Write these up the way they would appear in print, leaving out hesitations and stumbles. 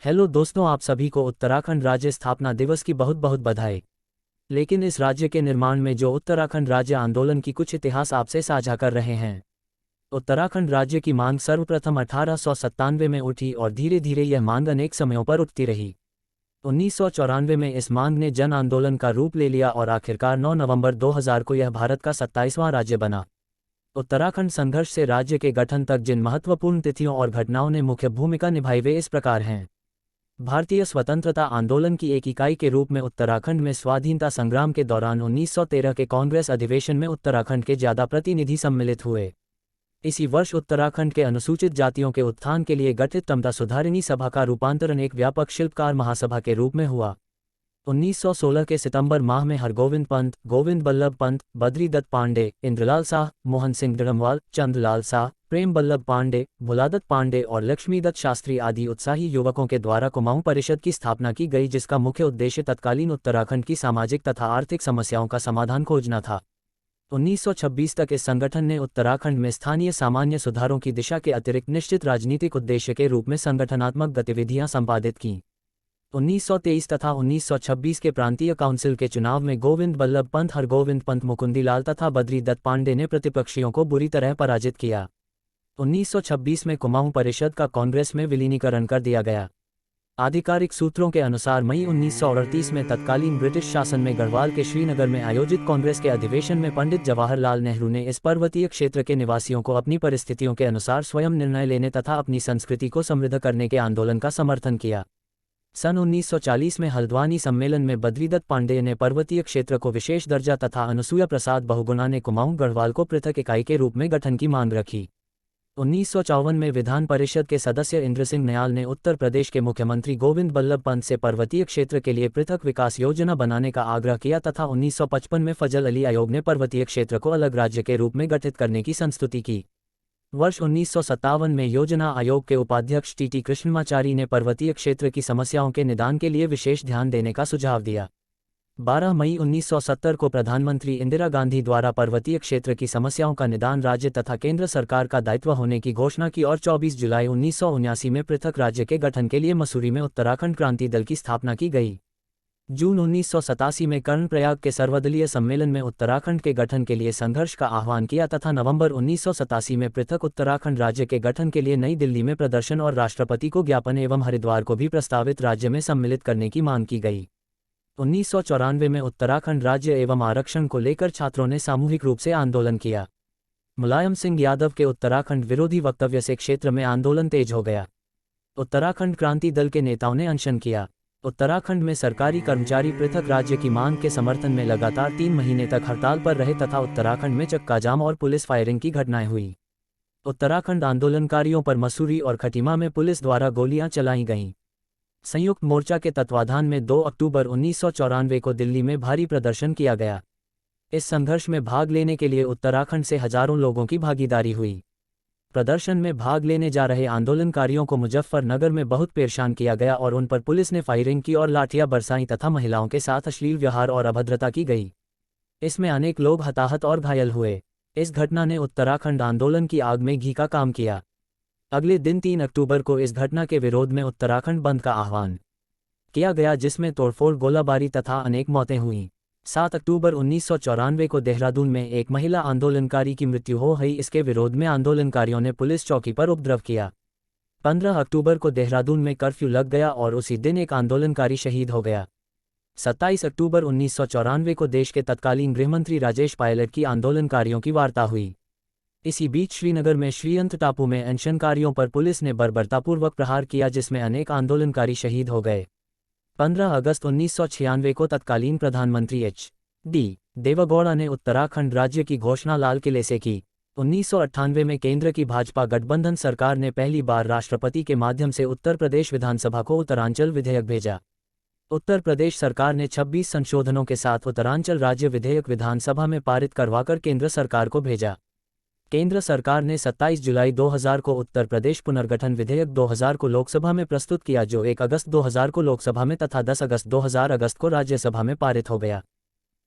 Hello दोस्तों, आप सभी को उत्तराखंड राज्य स्थापना दिवस की बहुत बहुत बधाई। लेकिन इस राज्य के निर्माण में जो उत्तराखंड राज्य आंदोलन की कुछ इतिहास आपसे साझा कर रहे हैं। उत्तराखंड राज्य की मांग सर्वप्रथम 1897 में उठी और धीरे धीरे यह मांग अनेक समयों पर उठती रही। 1994 में इस मांग ने जन आंदोलन का रूप ले लिया और आखिरकार 9 नवंबर 2000 को यह भारत का 27वां राज्य बना। उत्तराखंड संघर्ष से राज्य के गठन तक जिन महत्वपूर्ण तिथियों और घटनाओं ने मुख्य भूमिका निभाई वे इस प्रकार हैं। भारतीय स्वतंत्रता आंदोलन की एक इकाई के रूप में उत्तराखंड में स्वाधीनता संग्राम के दौरान 1913 के कांग्रेस अधिवेशन में उत्तराखंड के ज्यादा प्रतिनिधि सम्मिलित हुए। इसी वर्ष उत्तराखंड के अनुसूचित जातियों के उत्थान के लिए गठित तमता सुधारिणी सभा का रूपांतरण एक व्यापक शिल्पकार महासभा के रूप में हुआ। 1916 के सितंबर माह में हरगोविंद पंत, गोविंद बल्लभ पंत, बद्री दत्त पांडे, इंद्रलाल साह, मोहन सिंह डड़मवाल, चंद्रलाल साह, प्रेम बल्लभ पांडे, भोलादत्त पांडे और लक्ष्मीदत्त शास्त्री आदि उत्साही युवकों के द्वारा कुमाऊं परिषद की स्थापना की गई, जिसका मुख्य उद्देश्य तत्कालीन उत्तराखंड की सामाजिक तथा आर्थिक समस्याओं का समाधान खोजना था। 1926 तक इस संगठन ने उत्तराखंड में स्थानीय सामान्य सुधारों की दिशा के अतिरिक्त निश्चित राजनीतिक उद्देश्य के रूप में संगठनात्मक गतिविधियां संपादित कीं। 1923 तथा 1926 के प्रांतीय काउंसिल के चुनाव में गोविंद बल्लभ पंत, हरगोविंद पंत, मुकुंदी लाल तथा बद्री दत्त पांडे ने प्रतिपक्षियों को बुरी तरह पराजित किया। 1926 में कुमाऊं परिषद का कांग्रेस में विलीनीकरण कर दिया गया। आधिकारिक सूत्रों के अनुसार मई 1938 में तत्कालीन ब्रिटिश शासन में गढ़वाल के श्रीनगर में आयोजित कांग्रेस के अधिवेशन में पंडित जवाहरलाल नेहरू ने इस पर्वतीय क्षेत्र के निवासियों को अपनी परिस्थितियों के अनुसार स्वयं निर्णय लेने तथा अपनी संस्कृति को समृद्ध करने के आंदोलन का समर्थन किया। सन 1940 में हल्द्वानी सम्मेलन में बद्री दत्त पांडेय ने पर्वतीय क्षेत्र को विशेष दर्जा तथा अनुसुया प्रसाद बहुगुणा ने कुमाऊं गढ़वाल को पृथक इकाई के रूप में गठन की मांग रखी। 1954 में विधान परिषद के सदस्य इंद्र सिंह नयाल ने उत्तर प्रदेश के मुख्यमंत्री गोविंद बल्लभ पंत से पर्वतीय क्षेत्र के लिए पृथक विकास योजना बनाने का आग्रह किया तथा 1955 में फजल अली आयोग ने पर्वतीय क्षेत्र को अलग राज्य के रूप में गठित करने की संस्तुति की। वर्ष 1957 में योजना आयोग के उपाध्यक्ष टी कृष्णमाचारी ने पर्वतीय क्षेत्र की समस्याओं के निदान के लिए विशेष ध्यान देने का सुझाव दिया। 12 मई 1970 को प्रधानमंत्री इंदिरा गांधी द्वारा पर्वतीय क्षेत्र की समस्याओं का निदान राज्य तथा केंद्र सरकार का दायित्व होने की घोषणा की और 24 जुलाई 1979 में पृथक राज्य के गठन के लिए मसूरी में उत्तराखंड क्रांति दल की स्थापना की गई। जून 1987 में कर्णप्रयाग के सर्वदलीय सम्मेलन में उत्तराखंड के गठन के लिए संघर्ष का आह्वान किया तथा नवंबर 1987 में पृथक उत्तराखंड राज्य के गठन के लिए नई दिल्ली में प्रदर्शन और राष्ट्रपति को ज्ञापन एवं हरिद्वार को भी प्रस्तावित राज्य में सम्मिलित करने की मांग की गई। 1994 में उत्तराखंड राज्य एवं आरक्षण को लेकर छात्रों ने सामूहिक रूप से आंदोलन किया। मुलायम सिंह यादव के उत्तराखंड विरोधी वक्तव्य से क्षेत्र में आंदोलन तेज हो गया। उत्तराखंड क्रांति दल के नेताओं ने अनशन किया। उत्तराखंड में सरकारी कर्मचारी पृथक राज्य की मांग के समर्थन में लगातार 3 महीने तक हड़ताल पर रहे तथा उत्तराखंड में चक्का जाम और पुलिस फायरिंग की घटनाएं हुई। उत्तराखंड आंदोलनकारियों पर मसूरी और खटीमा में पुलिस द्वारा गोलियां चलाई गईं। संयुक्त मोर्चा के तत्वाधान में 2 अक्टूबर 1994 को दिल्ली में भारी प्रदर्शन किया गया। इस संघर्ष में भाग लेने के लिए उत्तराखंड से हजारों लोगों की भागीदारी हुई। प्रदर्शन में भाग लेने जा रहे आंदोलनकारियों को मुजफ्फरनगर में बहुत परेशान किया गया और उन पर पुलिस ने फायरिंग की और लाठियां बरसाईं तथा महिलाओं के साथ अश्लील व्यवहार और अभद्रता की गई। इसमें अनेक लोग हताहत और घायल हुए। इस घटना ने उत्तराखंड आंदोलन की आग में घी का काम किया। अगले दिन 3 अक्टूबर को इस घटना के विरोध में उत्तराखंड बंद का आह्वान किया गया, जिसमें तोड़फोड़, गोलाबारी तथा अनेक मौतें हुईं। 7 अक्टूबर 1994 को देहरादून में एक महिला आंदोलनकारी की मृत्यु हो गई। इसके विरोध में आंदोलनकारियों ने पुलिस चौकी पर उपद्रव किया। 15 अक्टूबर को देहरादून में कर्फ्यू लग गया और उसी दिन एक आंदोलनकारी शहीद हो गया। 27 अक्टूबर 1994 को देश के तत्कालीन गृहमंत्री राजेश पायलट की आंदोलनकारियों की वार्ता हुई। इसी बीच श्रीनगर में श्रीयंत टापू में अनशनकारियों पर पुलिस ने बर्बरतापूर्वक प्रहार किया, जिसमें अनेक आंदोलनकारी शहीद हो गए। 15 अगस्त 1996 को तत्कालीन प्रधानमंत्री एच.डी. देवेगौड़ा ने उत्तराखंड राज्य की घोषणा लाल किले से की। 1998 में केंद्र की भाजपा गठबंधन सरकार ने पहली बार राष्ट्रपति के माध्यम से उत्तर प्रदेश विधानसभा को उत्तरांचल विधेयक भेजा। उत्तर प्रदेश सरकार ने 26 संशोधनों के साथ उत्तरांचल राज्य विधेयक विधानसभा में पारित करवाकर केंद्र सरकार को भेजा। केंद्र सरकार ने 27 जुलाई 2000 को उत्तर प्रदेश पुनर्गठन विधेयक 2000 को लोकसभा में प्रस्तुत किया, जो 1 अगस्त 2000 को लोकसभा में तथा 10 अगस्त 2000 को राज्यसभा में पारित हो गया।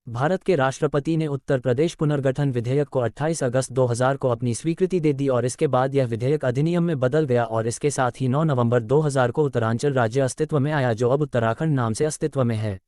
भारत के राष्ट्रपति ने उत्तर प्रदेश पुनर्गठन विधेयक को 28 अगस्त 2000 को अपनी स्वीकृति दे दी और इसके बाद यह विधेयक अधिनियम में बदल गया और इसके साथ ही 9 नवंबर 2000 को उत्तरांचल राज्य अस्तित्व में आया जो अब उत्तराखंड नाम से अस्तित्व में है।